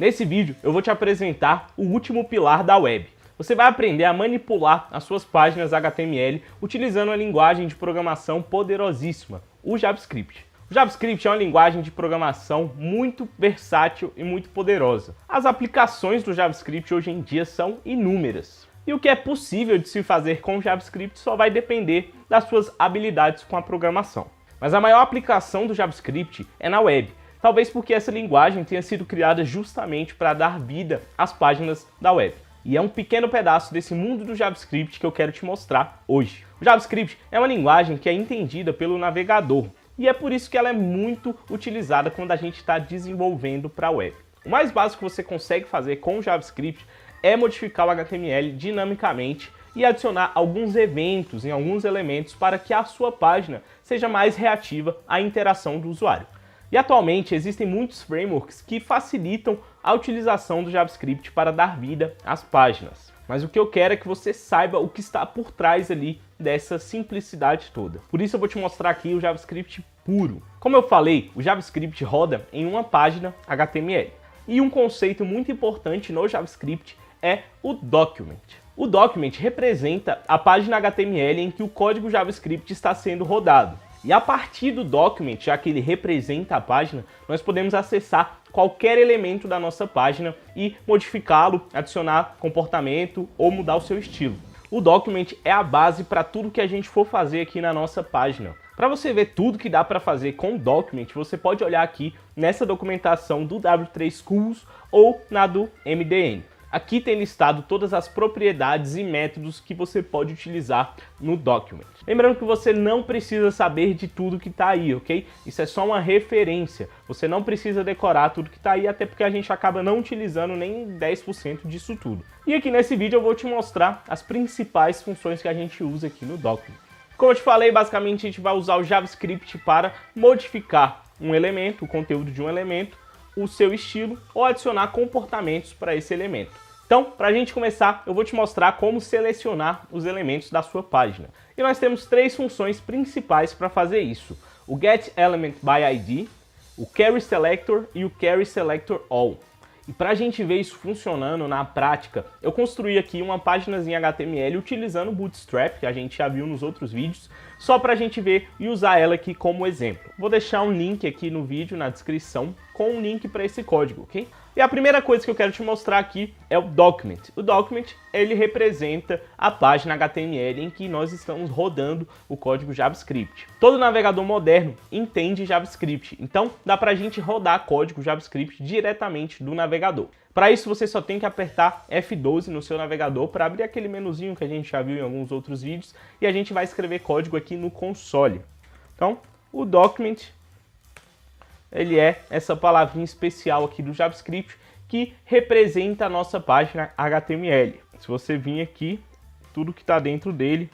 Nesse vídeo eu vou te apresentar o último pilar da web. Você vai aprender a manipular as suas páginas HTML utilizando uma linguagem de programação poderosíssima, o JavaScript. O JavaScript é uma linguagem de programação muito versátil e muito poderosa. As aplicações do JavaScript hoje em dia são inúmeras. E o que é possível de se fazer com o JavaScript só vai depender das suas habilidades com a programação. Mas a maior aplicação do JavaScript é na web, talvez porque essa linguagem tenha sido criada justamente para dar vida às páginas da web. E é um pequeno pedaço desse mundo do JavaScript que eu quero te mostrar hoje. O JavaScript é uma linguagem que é entendida pelo navegador, e é por isso que ela é muito utilizada quando a gente está desenvolvendo para a web. O mais básico que você consegue fazer com o JavaScript é modificar o HTML dinamicamente e adicionar alguns eventos em alguns elementos para que a sua página seja mais reativa à interação do usuário. E atualmente existem muitos frameworks que facilitam a utilização do JavaScript para dar vida às páginas. Mas o que eu quero é que você saiba o que está por trás ali dessa simplicidade toda. Por isso eu vou te mostrar aqui o JavaScript puro. Como eu falei, o JavaScript roda em uma página HTML. E um conceito muito importante no JavaScript é o document. O document representa a página HTML em que o código JavaScript está sendo rodado. E a partir do document, já que ele representa a página, nós podemos acessar qualquer elemento da nossa página e modificá-lo, adicionar comportamento ou mudar o seu estilo. O document é a base para tudo que a gente for fazer aqui na nossa página. Para você ver tudo que dá para fazer com o document, você pode olhar aqui nessa documentação do W3 Schools ou na do MDN. Aqui tem listado todas as propriedades e métodos que você pode utilizar no document. Lembrando que você não precisa saber de tudo que está aí, ok? Isso é só uma referência. Você não precisa decorar tudo que está aí, até porque a gente acaba não utilizando nem 10% disso tudo. E aqui nesse vídeo eu vou te mostrar as principais funções que a gente usa aqui no document. Como eu te falei, basicamente a gente vai usar o JavaScript para modificar um elemento, o conteúdo de um elemento, o seu estilo ou adicionar comportamentos para esse elemento. Então, para a gente começar, eu vou te mostrar como selecionar os elementos da sua página. E nós temos três funções principais para fazer isso: o getElementById, o querySelector e o querySelectorAll. E para a gente ver isso funcionando na prática, eu construí aqui uma páginazinha HTML utilizando o Bootstrap, que a gente já viu nos outros vídeos, só para a gente ver e usar ela aqui como exemplo. Vou deixar um link aqui no vídeo, na descrição, com um link para esse código, ok? E a primeira coisa que eu quero te mostrar aqui é o document. O document, ele representa a página HTML em que nós estamos rodando o código JavaScript. Todo navegador moderno entende JavaScript, então dá pra gente rodar código JavaScript diretamente do navegador. Para isso você só tem que apertar F12 no seu navegador para abrir aquele menuzinho que a gente já viu em alguns outros vídeos e a gente vai escrever código aqui no console. Então, o document, ele é essa palavrinha especial aqui do JavaScript que representa a nossa página HTML. Se você vir aqui, tudo que está dentro dele,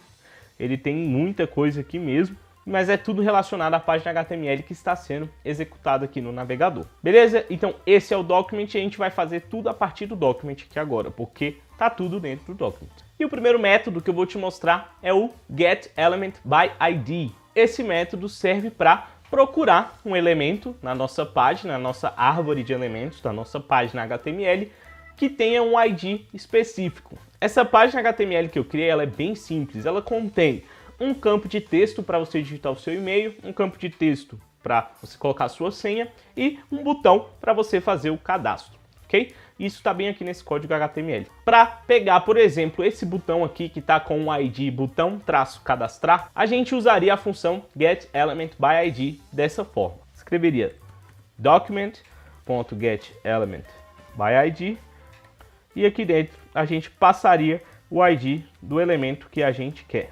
ele tem muita coisa aqui mesmo, mas é tudo relacionado à página HTML que está sendo executada aqui no navegador. Beleza? Então esse é o document e a gente vai fazer tudo a partir do document aqui agora, porque tá tudo dentro do document. E o primeiro método que eu vou te mostrar é o getElementById. Esse método serve para procurar um elemento na nossa página, na nossa árvore de elementos da nossa página HTML, que tenha um ID específico. Essa página HTML que eu criei, ela é bem simples. Ela contém um campo de texto para você digitar o seu e-mail, um campo de texto para você colocar a sua senha e um botão para você fazer o cadastro, ok? Isso está bem aqui nesse código HTML. Para pegar, por exemplo, esse botão aqui que está com o ID botão-cadastrar, a gente usaria a função getElementById dessa forma. Escreveria document.getElementById e aqui dentro a gente passaria o ID do elemento que a gente quer.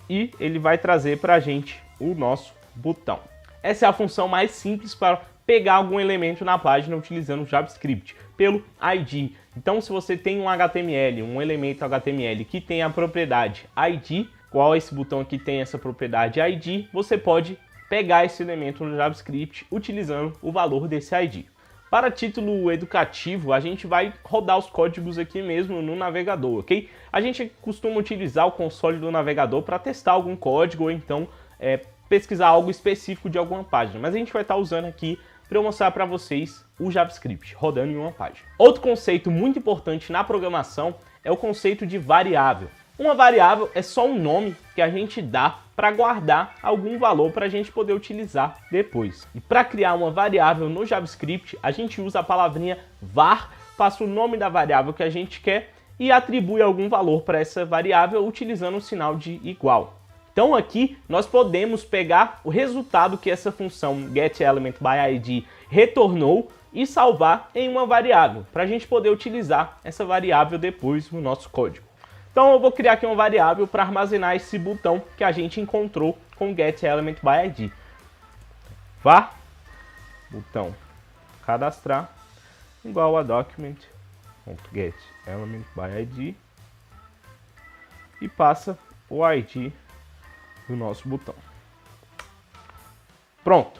E ele vai trazer para a gente o nosso botão. Essa é a função mais simples para pegar algum elemento na página utilizando o JavaScript, pelo ID. Então, se você tem um HTML, um elemento HTML que tem a propriedade ID, qual esse botão aqui tem essa propriedade ID, você pode pegar esse elemento no JavaScript utilizando o valor desse ID. Para título educativo, a gente vai rodar os códigos aqui mesmo no navegador, ok? A gente costuma utilizar o console do navegador para testar algum código ou então pesquisar algo específico de alguma página, mas a gente vai estar usando aqui para eu mostrar para vocês o JavaScript rodando em uma página. Outro conceito muito importante na programação é o conceito de variável. Uma variável é só um nome que a gente dá para guardar algum valor para a gente poder utilizar depois. E para criar uma variável no JavaScript, a gente usa a palavrinha var, passa o nome da variável que a gente quer e atribui algum valor para essa variável utilizando o sinal de igual. Então aqui nós podemos pegar o resultado que essa função getElementById retornou e salvar em uma variável, para a gente poder utilizar essa variável depois no nosso código. Então eu vou criar aqui uma variável para armazenar esse botão que a gente encontrou com getElementById. Var, botão cadastrar, igual a document.getElementById e passa o ID do nosso botão. Pronto.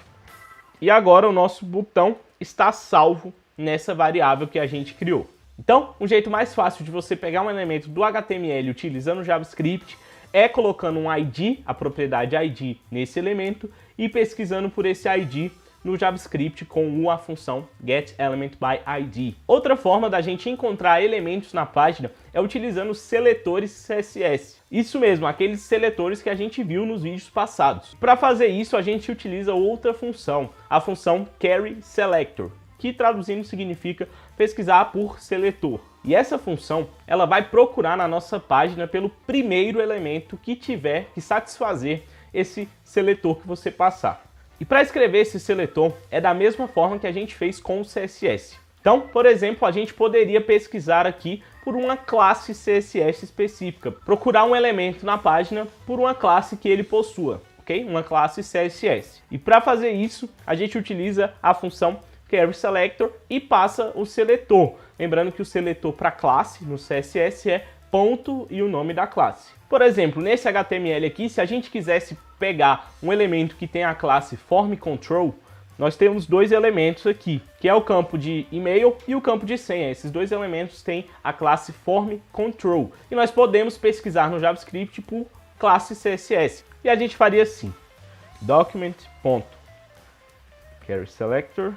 E agora o nosso botão está salvo nessa variável que a gente criou. Então, um jeito mais fácil de você pegar um elemento do HTML utilizando o JavaScript é colocando um ID, a propriedade ID, nesse elemento e pesquisando por esse ID no JavaScript com a função getElementById. Outra forma da gente encontrar elementos na página é utilizando seletores CSS. Isso mesmo, aqueles seletores que a gente viu nos vídeos passados. Para fazer isso, a gente utiliza outra função, a função querySelector, que traduzindo significa pesquisar por seletor. E essa função, ela vai procurar na nossa página pelo primeiro elemento que tiver que satisfazer esse seletor que você passar. E para escrever esse seletor é da mesma forma que a gente fez com o CSS. Então, por exemplo, a gente poderia pesquisar aqui por uma classe CSS específica, procurar um elemento na página por uma classe que ele possua, ok? Uma classe CSS. E para fazer isso, a gente utiliza a função querySelector e passa o seletor. Lembrando que o seletor para classe no CSS é ponto e o nome da classe. Por exemplo, nesse HTML aqui, se a gente quisesse pegar um elemento que tem a classe FormControl, nós temos dois elementos aqui, que é o campo de e-mail e o campo de senha. Esses dois elementos têm a classe FormControl. E nós podemos pesquisar no JavaScript por classe CSS. E a gente faria assim, document.querySelector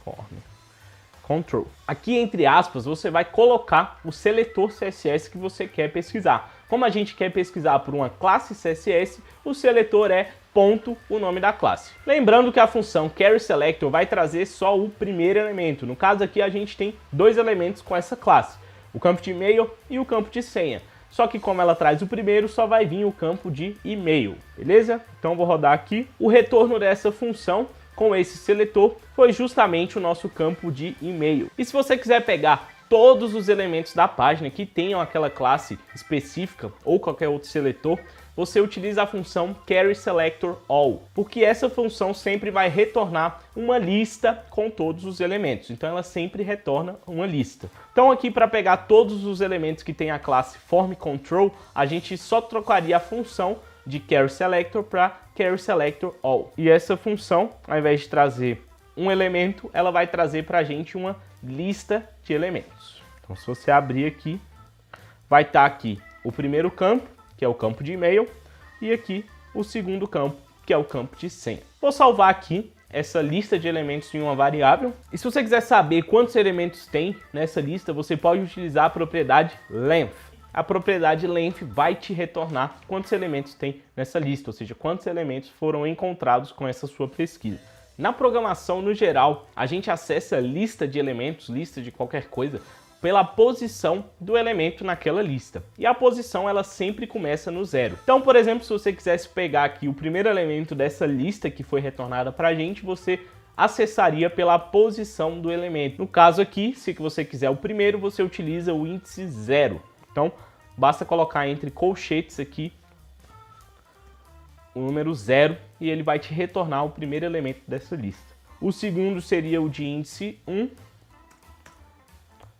.form.control. Aqui, entre aspas, você vai colocar o seletor CSS que você quer pesquisar. Como a gente quer pesquisar por uma classe CSS, o seletor é ponto, o nome da classe. Lembrando que a função querySelector vai trazer só o primeiro elemento. No caso aqui, a gente tem dois elementos com essa classe, o campo de e-mail e o campo de senha. Só que como ela traz o primeiro, só vai vir o campo de e-mail, beleza? Então vou rodar aqui. O retorno dessa função com esse seletor foi justamente o nosso campo de e-mail. E se você quiser pegar todos os elementos da página que tenham aquela classe específica ou qualquer outro seletor, você utiliza a função querySelectorAll, porque essa função sempre vai retornar uma lista com todos os elementos. Então ela sempre retorna uma lista. Então aqui para pegar todos os elementos que tem a classe FormControl, a gente só trocaria a função de querySelector para querySelectorAll. E essa função, ao invés de trazer um elemento, ela vai trazer para a gente uma lista de elementos. Então se você abrir aqui, vai estar aqui o primeiro campo, que é o campo de e-mail, e aqui o segundo campo, que é o campo de senha. Vou salvar aqui essa lista de elementos em uma variável. E se você quiser saber quantos elementos tem nessa lista, você pode utilizar a propriedade length. A propriedade length vai te retornar quantos elementos tem nessa lista, ou seja, quantos elementos foram encontrados com essa sua pesquisa. Na programação, no geral, a gente acessa lista de elementos, lista de qualquer coisa, pela posição do elemento naquela lista. E a posição, ela sempre começa no zero. Então, por exemplo, se você quisesse pegar aqui o primeiro elemento dessa lista que foi retornada para a gente, você acessaria pela posição do elemento. No caso aqui, se você quiser o primeiro, você utiliza o índice 0. Então, basta colocar entre colchetes aqui o número 0 e ele vai te retornar o primeiro elemento dessa lista. O segundo seria o de índice 1.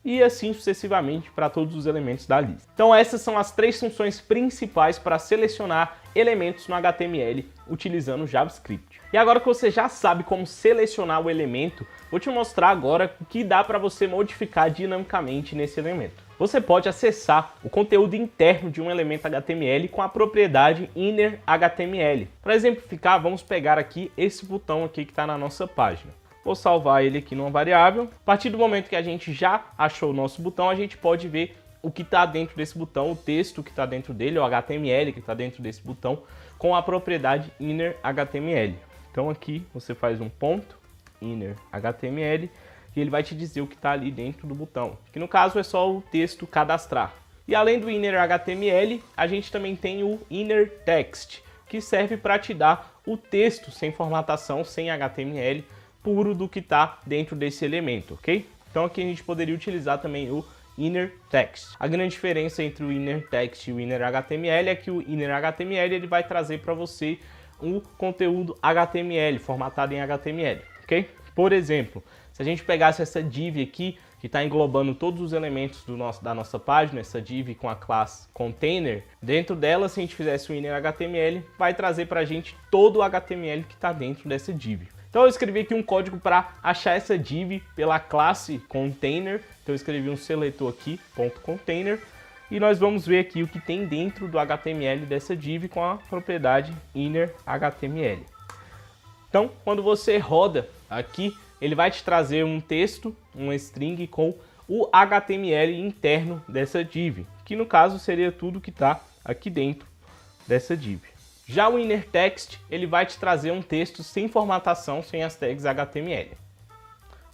e assim sucessivamente para todos os elementos da lista. Então essas são as 3 funções principais para selecionar elementos no HTML utilizando o JavaScript. E agora que você já sabe como selecionar o elemento, vou te mostrar agora o que dá para você modificar dinamicamente nesse elemento. Você pode acessar o conteúdo interno de um elemento HTML com a propriedade inner HTML. Para exemplificar, vamos pegar aqui esse botão aqui que está na nossa página. Vou salvar ele aqui numa variável. A partir do momento que a gente já achou o nosso botão, a gente pode ver o que está dentro desse botão, o texto que está dentro dele, o HTML que está dentro desse botão, com a propriedade inner HTML. Então aqui você faz um ponto, inner HTML, e ele vai te dizer o que está ali dentro do botão, que no caso é só o texto cadastrar. E além do inner HTML, a gente também tem o inner text, que serve para te dar o texto sem formatação, sem HTML, puro do que está dentro desse elemento, ok? Então aqui a gente poderia utilizar também o inner text. A grande diferença entre o inner text e o inner HTML é que o inner HTML ele vai trazer para você um conteúdo HTML, formatado em HTML, ok? Por exemplo, se a gente pegasse essa div aqui, que está englobando todos os elementos da nossa página, essa div com a classe container, dentro dela, se a gente fizesse o inner HTML, vai trazer para a gente todo o HTML que está dentro dessa div. Então eu escrevi aqui um código para achar essa div pela classe container. Então eu escrevi um seletor aqui, .container, e nós vamos ver aqui o que tem dentro do HTML dessa div com a propriedade inner HTML. Então, quando você roda aqui, ele vai te trazer um texto, uma string com o HTML interno dessa div, que no caso seria tudo que está aqui dentro dessa div. Já o inner text, ele vai te trazer um texto sem formatação, sem as tags HTML.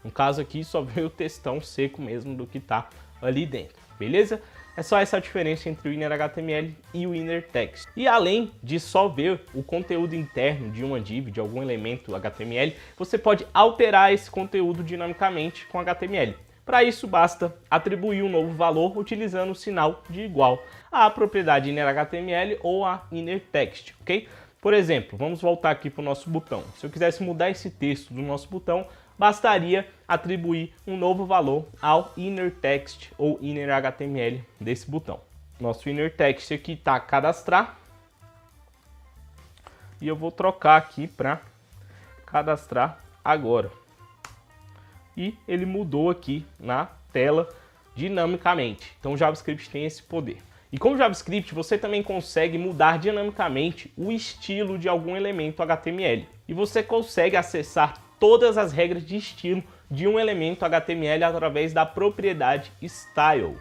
No caso aqui, só veio o textão seco mesmo do que está ali dentro, beleza? É só essa a diferença entre o inner HTML e o inner text. E além de só ver o conteúdo interno de uma div, de algum elemento HTML, você pode alterar esse conteúdo dinamicamente com HTML. Para isso, basta atribuir um novo valor utilizando o sinal de igual à propriedade inner HTML ou a inner text, ok? Por exemplo, vamos voltar aqui para o nosso botão. Se eu quisesse mudar esse texto do nosso botão, bastaria atribuir um novo valor ao inner text ou inner HTML desse botão. Nosso inner text aqui está cadastrar. E eu vou trocar aqui para cadastrar agora. E ele mudou aqui na tela dinamicamente. Então o JavaScript tem esse poder. E com o JavaScript você também consegue mudar dinamicamente o estilo de algum elemento HTML. E você consegue acessar todas as regras de estilo de um elemento HTML através da propriedade style.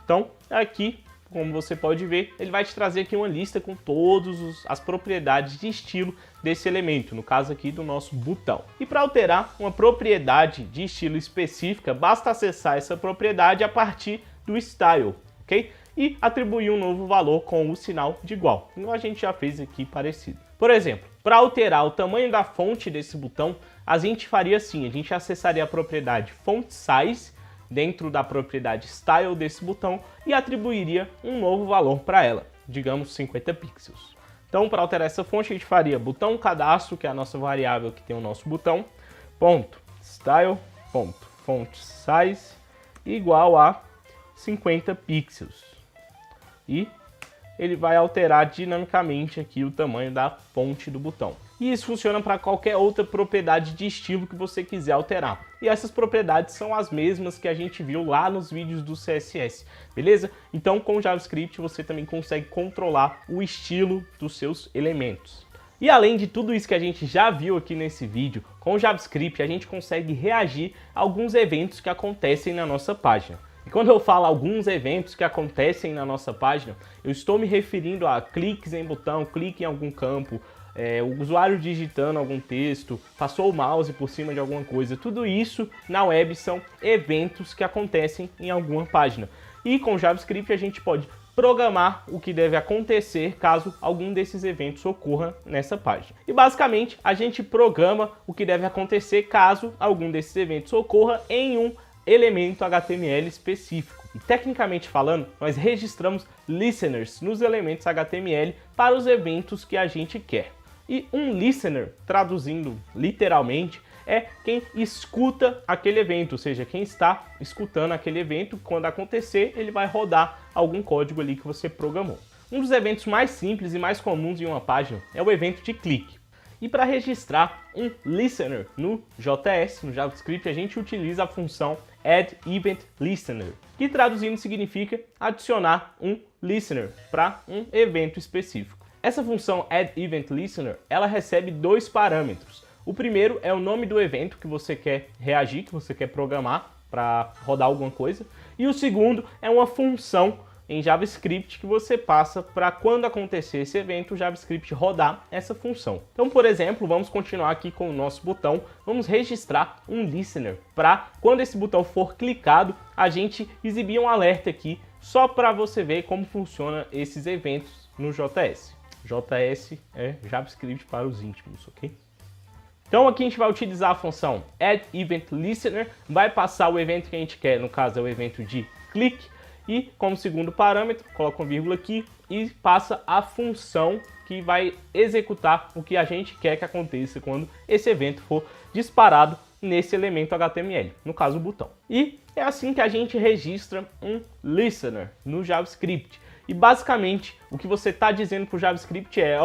Então aqui, como você pode ver, ele vai te trazer aqui uma lista com todas as propriedades de estilo desse elemento, no caso aqui do nosso botão. E para alterar uma propriedade de estilo específica, basta acessar essa propriedade a partir do style, ok? E atribuir um novo valor com o sinal de igual, como a gente já fez aqui parecido. Por exemplo, para alterar o tamanho da fonte desse botão, a gente faria assim, a gente acessaria a propriedade font size dentro da propriedade style desse botão e atribuiria um novo valor para ela, digamos 50 pixels. Então, para alterar essa fonte, a gente faria botão cadastro, que é a nossa variável que tem o nosso botão, ponto style, ponto font size, igual a 50 pixels. E ele vai alterar dinamicamente aqui o tamanho da fonte do botão. E isso funciona para qualquer outra propriedade de estilo que você quiser alterar. E essas propriedades são as mesmas que a gente viu lá nos vídeos do CSS, beleza? Então com o JavaScript você também consegue controlar o estilo dos seus elementos. E além de tudo isso que a gente já viu aqui nesse vídeo, com o JavaScript a gente consegue reagir a alguns eventos que acontecem na nossa página. E quando eu falo alguns eventos que acontecem na nossa página, eu estou me referindo a cliques em botão, clique em algum campo, o usuário digitando algum texto, passou o mouse por cima de alguma coisa. Tudo isso na web são eventos que acontecem em alguma página. E com o JavaScript a gente pode programar o que deve acontecer caso algum desses eventos ocorra nessa página. E basicamente a gente programa o que deve acontecer caso algum desses eventos ocorra em um elemento HTML específico. E tecnicamente falando, nós registramos listeners nos elementos HTML para os eventos que a gente quer. E um listener, traduzindo literalmente, é quem escuta aquele evento, ou seja, quem está escutando aquele evento, quando acontecer, ele vai rodar algum código ali que você programou. Um dos eventos mais simples e mais comuns em uma página é o evento de clique. E para registrar um listener no JS, no JavaScript, a gente utiliza a função addEventListener, que traduzindo significa adicionar um listener para um evento específico. Essa função addEventListener, ela recebe dois parâmetros. O primeiro é o nome do evento que você quer reagir, que você quer programar para rodar alguma coisa. E o segundo é uma função em JavaScript que você passa para quando acontecer esse evento, o JavaScript rodar essa função. Então, por exemplo, vamos continuar aqui com o nosso botão, vamos registrar um listener para quando esse botão for clicado, a gente exibir um alerta aqui, só para você ver como funciona esses eventos no JS. JS é JavaScript para os íntimos, ok? Então aqui a gente vai utilizar a função addEventListener, vai passar o evento que a gente quer, no caso é o evento de clique, e como segundo parâmetro, coloca uma vírgula aqui e passa a função que vai executar o que a gente quer que aconteça quando esse evento for disparado nesse elemento HTML, no caso o botão. E é assim que a gente registra um listener no JavaScript. E basicamente o que você está dizendo para o JavaScript é,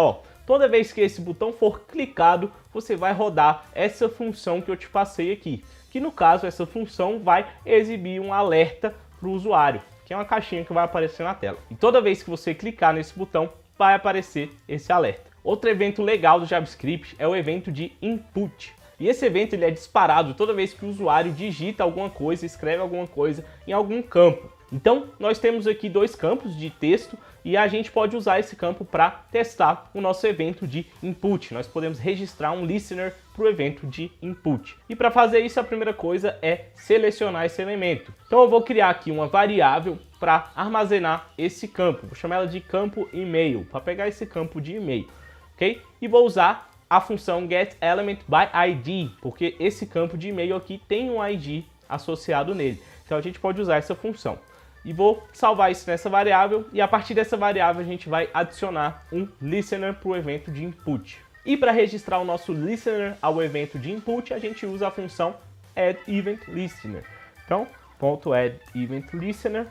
toda vez que esse botão for clicado, você vai rodar essa função que eu te passei aqui. Que no caso, essa função vai exibir um alerta para o usuário, que é uma caixinha que vai aparecer na tela. E toda vez que você clicar nesse botão, vai aparecer esse alerta. Outro evento legal do JavaScript é o evento de input. E esse evento ele é disparado toda vez que o usuário digita alguma coisa, escreve alguma coisa em algum campo. Então, nós temos aqui dois campos de texto e a gente pode usar esse campo para testar o nosso evento de input. Nós podemos registrar um listener para o evento de input. E para fazer isso, a primeira coisa é selecionar esse elemento. Então, eu vou criar aqui uma variável para armazenar esse campo. Vou chamar ela de campo e-mail, para pegar esse campo de e-mail, ok? E vou usar a função getElementById, porque esse campo de e-mail aqui tem um ID associado nele. Então, a gente pode usar essa função. E vou salvar isso nessa variável e a partir dessa variável a gente vai adicionar um listener para o evento de input. E para registrar o nosso listener ao evento de input, a gente usa a função addEventListener. Então, .addEventListener.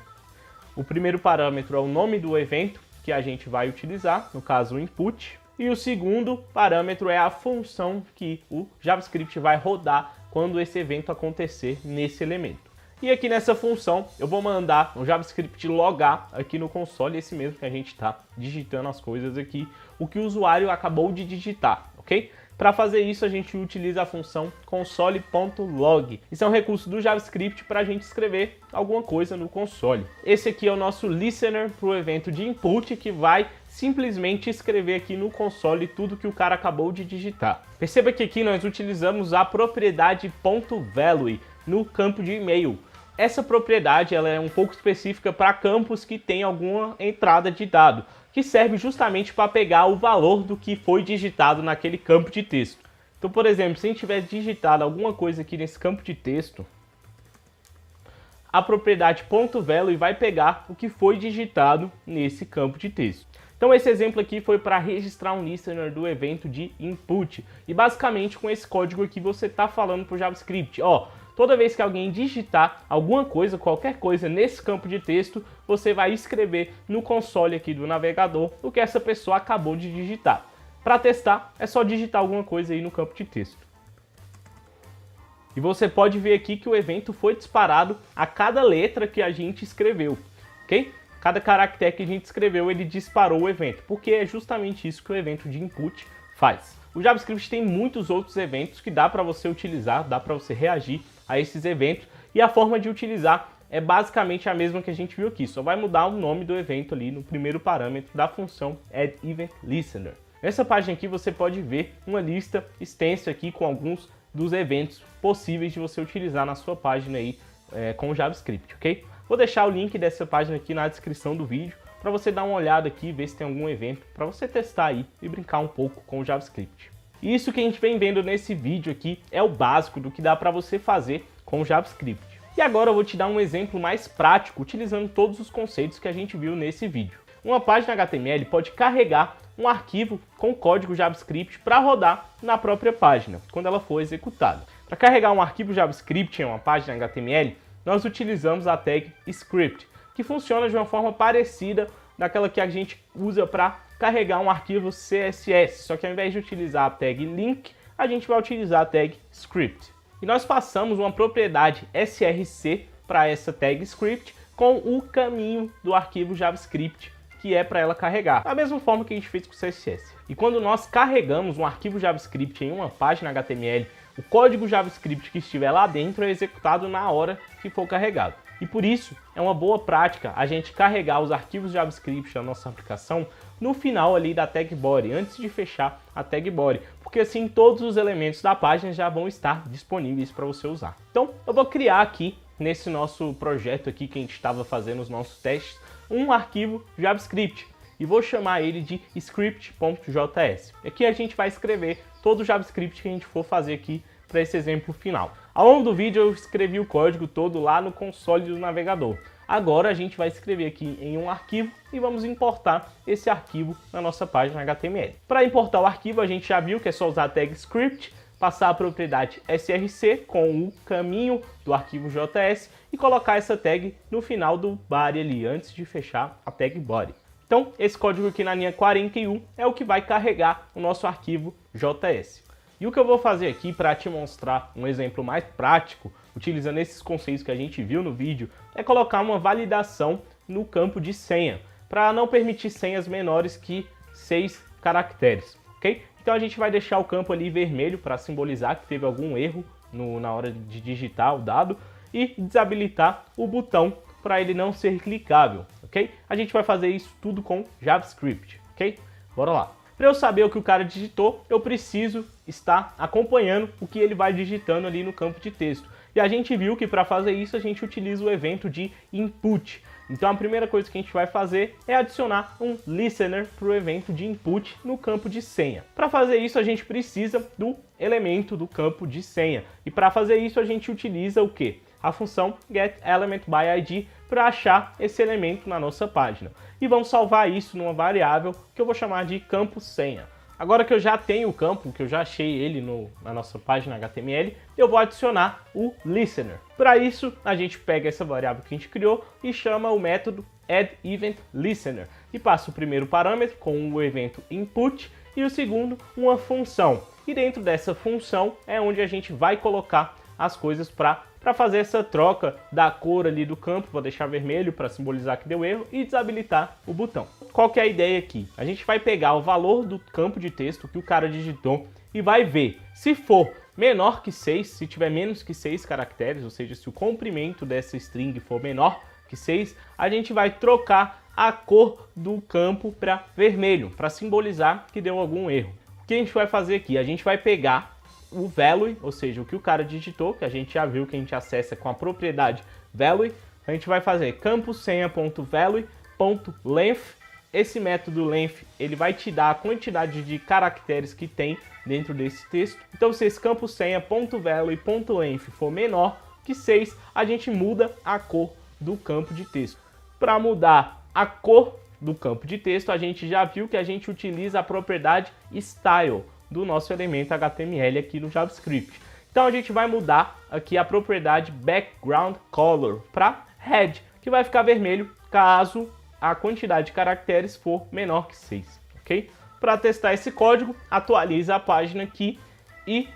O primeiro parâmetro é o nome do evento que a gente vai utilizar, no caso o input. E o segundo parâmetro é a função que o JavaScript vai rodar quando esse evento acontecer nesse elemento. E aqui nessa função eu vou mandar o JavaScript logar aqui no console, esse mesmo que a gente está digitando as coisas aqui, o que o usuário acabou de digitar, ok? Para fazer isso a gente utiliza a função console.log. Isso é um recurso do JavaScript para a gente escrever alguma coisa no console. Esse aqui é o nosso listener para o evento de input que vai simplesmente escrever aqui no console tudo que o cara acabou de digitar. Perceba que aqui nós utilizamos a propriedade .value no campo de e-mail. Essa propriedade ela é um pouco específica para campos que tem alguma entrada de dado, que serve justamente para pegar o valor do que foi digitado naquele campo de texto. Então, por exemplo, se a gente tiver digitado alguma coisa aqui nesse campo de texto, a propriedade .value vai pegar o que foi digitado nesse campo de texto. Então esse exemplo aqui foi para registrar um listener do evento de input. E basicamente com esse código aqui você está falando para o JavaScript, toda vez que alguém digitar alguma coisa, qualquer coisa nesse campo de texto, você vai escrever no console aqui do navegador o que essa pessoa acabou de digitar. Para testar, é só digitar alguma coisa aí no campo de texto. E você pode ver aqui que o evento foi disparado a cada letra que a gente escreveu, ok? Cada caractere que a gente escreveu, ele disparou o evento, porque é justamente isso que o evento de input faz. O JavaScript tem muitos outros eventos que dá para você utilizar, dá para você reagir a esses eventos, e a forma de utilizar é basicamente a mesma que a gente viu aqui, só vai mudar o nome do evento ali no primeiro parâmetro da função addEventListener. Nessa página aqui você pode ver uma lista extensa aqui com alguns dos eventos possíveis de você utilizar na sua página aí com o JavaScript, ok? Vou deixar o link dessa página aqui na descrição do vídeo para você dar uma olhada aqui e ver se tem algum evento para você testar aí e brincar um pouco com o JavaScript. E isso que a gente vem vendo nesse vídeo aqui é o básico do que dá para você fazer com o JavaScript. E agora eu vou te dar um exemplo mais prático utilizando todos os conceitos que a gente viu nesse vídeo. Uma página HTML pode carregar um arquivo com código JavaScript para rodar na própria página, quando ela for executada. Para carregar um arquivo JavaScript em uma página HTML, nós utilizamos a tag script, que funciona de uma forma parecida daquela que a gente usa para carregar um arquivo CSS, só que ao invés de utilizar a tag link, a gente vai utilizar a tag script. E nós passamos uma propriedade src para essa tag script com o caminho do arquivo JavaScript que é para ela carregar, da mesma forma que a gente fez com o CSS. E quando nós carregamos um arquivo JavaScript em uma página HTML, o código JavaScript que estiver lá dentro é executado na hora que for carregado. E por isso, é uma boa prática a gente carregar os arquivos JavaScript da nossa aplicação no final ali da tag body, antes de fechar a tag body, porque assim todos os elementos da página já vão estar disponíveis para você usar. Então, eu vou criar aqui, nesse nosso projeto aqui que a gente estava fazendo os nossos testes, um arquivo JavaScript e vou chamar ele de script.js. Aqui a gente vai escrever todo o JavaScript que a gente for fazer aqui para esse exemplo final. Ao longo do vídeo eu escrevi o código todo lá no console do navegador. Agora a gente vai escrever aqui em um arquivo e vamos importar esse arquivo na nossa página HTML. Para importar o arquivo a gente já viu que é só usar a tag script, passar a propriedade src com o caminho do arquivo JS e colocar essa tag no final do body ali, antes de fechar a tag body. Então, esse código aqui na linha 41 é o que vai carregar o nosso arquivo JS. E o que eu vou fazer aqui para te mostrar um exemplo mais prático, utilizando esses conceitos que a gente viu no vídeo, é colocar uma validação no campo de senha, para não permitir senhas menores que 6 caracteres, ok? Então a gente vai deixar o campo ali vermelho para simbolizar que teve algum erro na hora de digitar o dado e desabilitar o botão para ele não ser clicável, ok? A gente vai fazer isso tudo com JavaScript, ok? Bora lá. Para eu saber o que o cara digitou, eu preciso estar acompanhando o que ele vai digitando ali no campo de texto. E a gente viu que para fazer isso a gente utiliza o evento de input. Então a primeira coisa que a gente vai fazer é adicionar um listener para o evento de input no campo de senha. Para fazer isso a gente precisa do elemento do campo de senha. E para fazer isso a gente utiliza o quê? A função getElementById para achar esse elemento na nossa página. E vamos salvar isso numa variável que eu vou chamar de campo senha. Agora que eu já tenho o campo, que eu já achei ele na nossa página HTML, eu vou adicionar o listener. Para isso, a gente pega essa variável que a gente criou e chama o método addEventListener. E passa o primeiro parâmetro com o evento input e o segundo uma função. E dentro dessa função é onde a gente vai colocar as coisas para fazer essa troca da cor ali do campo, vou deixar vermelho para simbolizar que deu erro e desabilitar o botão. Qual que é a ideia aqui? A gente vai pegar o valor do campo de texto que o cara digitou e vai ver se for menor que 6, se tiver menos que 6 caracteres, ou seja, se o comprimento dessa string for menor que 6, a gente vai trocar a cor do campo para vermelho, para simbolizar que deu algum erro. O que a gente vai fazer aqui? A gente vai pegar o value, ou seja, o que o cara digitou, que a gente já viu que a gente acessa com a propriedade value, a gente vai fazer campo senha.value.length. Esse método length, ele vai te dar a quantidade de caracteres que tem dentro desse texto. Então, se esse campo senha.value.length for menor que 6, a gente muda a cor do campo de texto. Para mudar a cor do campo de texto, a gente já viu que a gente utiliza a propriedade style do nosso elemento HTML aqui no JavaScript. Então a gente vai mudar aqui a propriedade background color para red, que vai ficar vermelho caso a quantidade de caracteres for menor que 6, ok? Para testar esse código, atualiza a página aqui e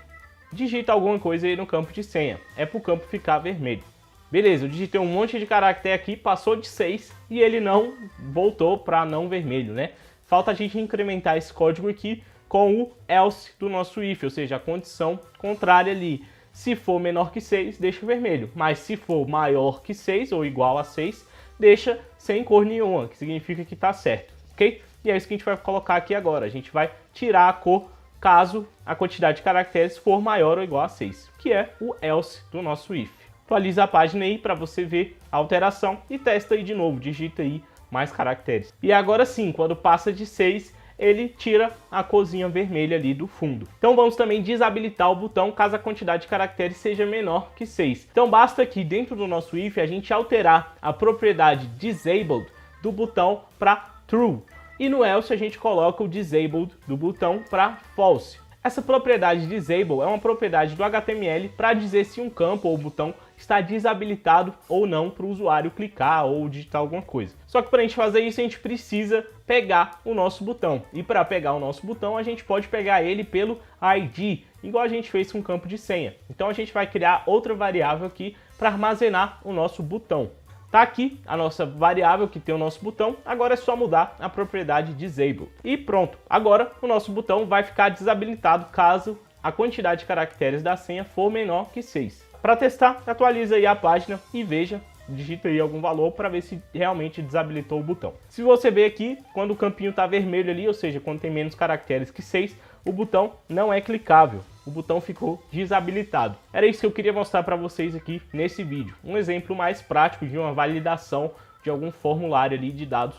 digita alguma coisa aí no campo de senha. É para o campo ficar vermelho. Beleza, eu digitei um monte de caractere aqui, passou de 6 e ele não voltou para não vermelho, né? Falta a gente incrementar esse código aqui com o else do nosso if, ou seja, a condição contrária ali. Se for menor que 6, deixa vermelho, mas se for maior que 6 ou igual a 6, deixa sem cor nenhuma, que significa que está certo, ok? E é isso que a gente vai colocar aqui agora. A gente vai tirar a cor caso a quantidade de caracteres for maior ou igual a 6, que é o else do nosso if. Atualiza a página aí para você ver a alteração e testa aí de novo, digita aí mais caracteres. E agora sim, quando passa de 6, ele tira a corzinha vermelha ali do fundo. Então vamos também desabilitar o botão caso a quantidade de caracteres seja menor que 6. Então basta aqui dentro do nosso if a gente alterar a propriedade disabled do botão para true. E no else a gente coloca o disabled do botão para false. Essa propriedade disable é uma propriedade do HTML para dizer se um campo ou botão está desabilitado ou não para o usuário clicar ou digitar alguma coisa. Só que para a gente fazer isso, a gente precisa pegar o nosso botão. E para pegar o nosso botão, a gente pode pegar ele pelo ID, igual a gente fez com o campo de senha. Então a gente vai criar outra variável aqui para armazenar o nosso botão. Tá aqui a nossa variável que tem o nosso botão, agora é só mudar a propriedade disable. E pronto, agora o nosso botão vai ficar desabilitado caso a quantidade de caracteres da senha for menor que 6. Para testar, atualiza aí a página e veja, digita aí algum valor para ver se realmente desabilitou o botão. Se você ver aqui, quando o campinho está vermelho ali, ou seja, quando tem menos caracteres que 6, o botão não é clicável. O botão ficou desabilitado. Era isso que eu queria mostrar para vocês aqui nesse vídeo. Um exemplo mais prático de uma validação de algum formulário ali de dados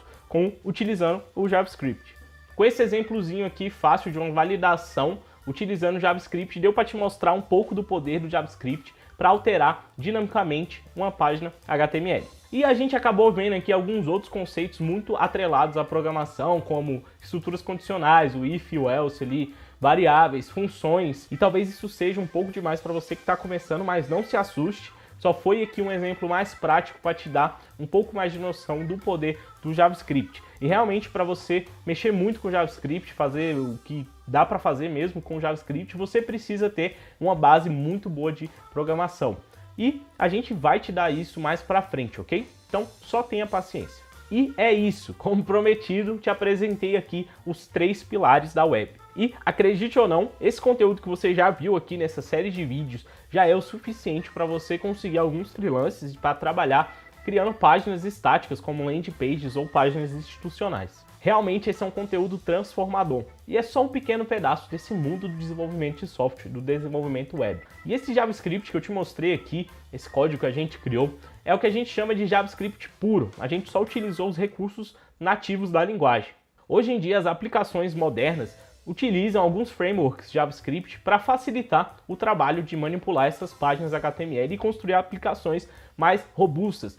utilizando o JavaScript. Com esse exemplozinho aqui fácil de uma validação utilizando o JavaScript, deu para te mostrar um pouco do poder do JavaScript para alterar dinamicamente uma página HTML. E a gente acabou vendo aqui alguns outros conceitos muito atrelados à programação, como estruturas condicionais, o if e o else ali, variáveis, funções, e talvez isso seja um pouco demais para você que está começando, mas não se assuste. Só foi aqui um exemplo mais prático para te dar um pouco mais de noção do poder do JavaScript. E realmente para você mexer muito com o JavaScript, fazer o que dá para fazer mesmo com o JavaScript, você precisa ter uma base muito boa de programação. E a gente vai te dar isso mais para frente, ok? Então só tenha paciência. E é isso, como prometido, te apresentei aqui os 3 pilares da web. E acredite ou não, esse conteúdo que você já viu aqui nessa série de vídeos já é o suficiente para você conseguir alguns freelances para trabalhar criando páginas estáticas como landing pages ou páginas institucionais. Realmente esse é um conteúdo transformador e é só um pequeno pedaço desse mundo do desenvolvimento de software, do desenvolvimento web. E esse JavaScript que eu te mostrei aqui, esse código que a gente criou, é o que a gente chama de JavaScript puro. A gente só utilizou os recursos nativos da linguagem. Hoje em dia as aplicações modernas utilizam alguns frameworks JavaScript para facilitar o trabalho de manipular essas páginas HTML e construir aplicações mais robustas.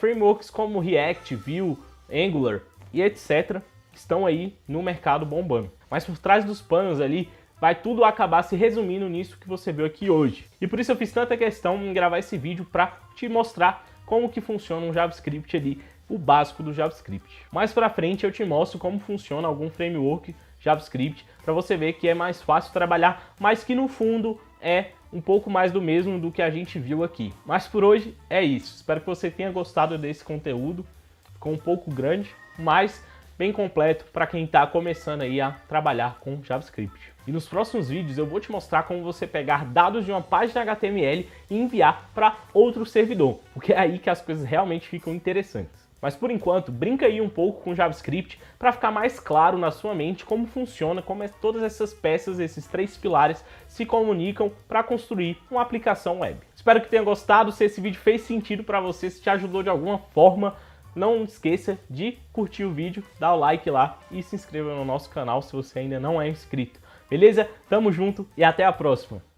Frameworks como React, Vue, Angular e etc. estão aí no mercado bombando. Mas por trás dos panos ali, vai tudo acabar se resumindo nisso que você viu aqui hoje. E por isso eu fiz tanta questão em gravar esse vídeo para te mostrar como que funciona um JavaScript ali, o básico do JavaScript. Mais pra frente eu te mostro como funciona algum framework JavaScript para você ver que é mais fácil trabalhar, mas que no fundo é um pouco mais do mesmo do que a gente viu aqui. Mas por hoje é isso. Espero que você tenha gostado desse conteúdo. Ficou um pouco grande, mas bem completo para quem está começando aí a trabalhar com JavaScript. E nos próximos vídeos eu vou te mostrar como você pegar dados de uma página HTML e enviar para outro servidor, porque é aí que as coisas realmente ficam interessantes. Mas por enquanto, brinca aí um pouco com JavaScript para ficar mais claro na sua mente como funciona, como todas essas peças, esses 3 pilares se comunicam para construir uma aplicação web. Espero que tenha gostado, se esse vídeo fez sentido para você, se te ajudou de alguma forma, não esqueça de curtir o vídeo, dar o like lá e se inscreva no nosso canal se você ainda não é inscrito. Beleza? Tamo junto e até a próxima!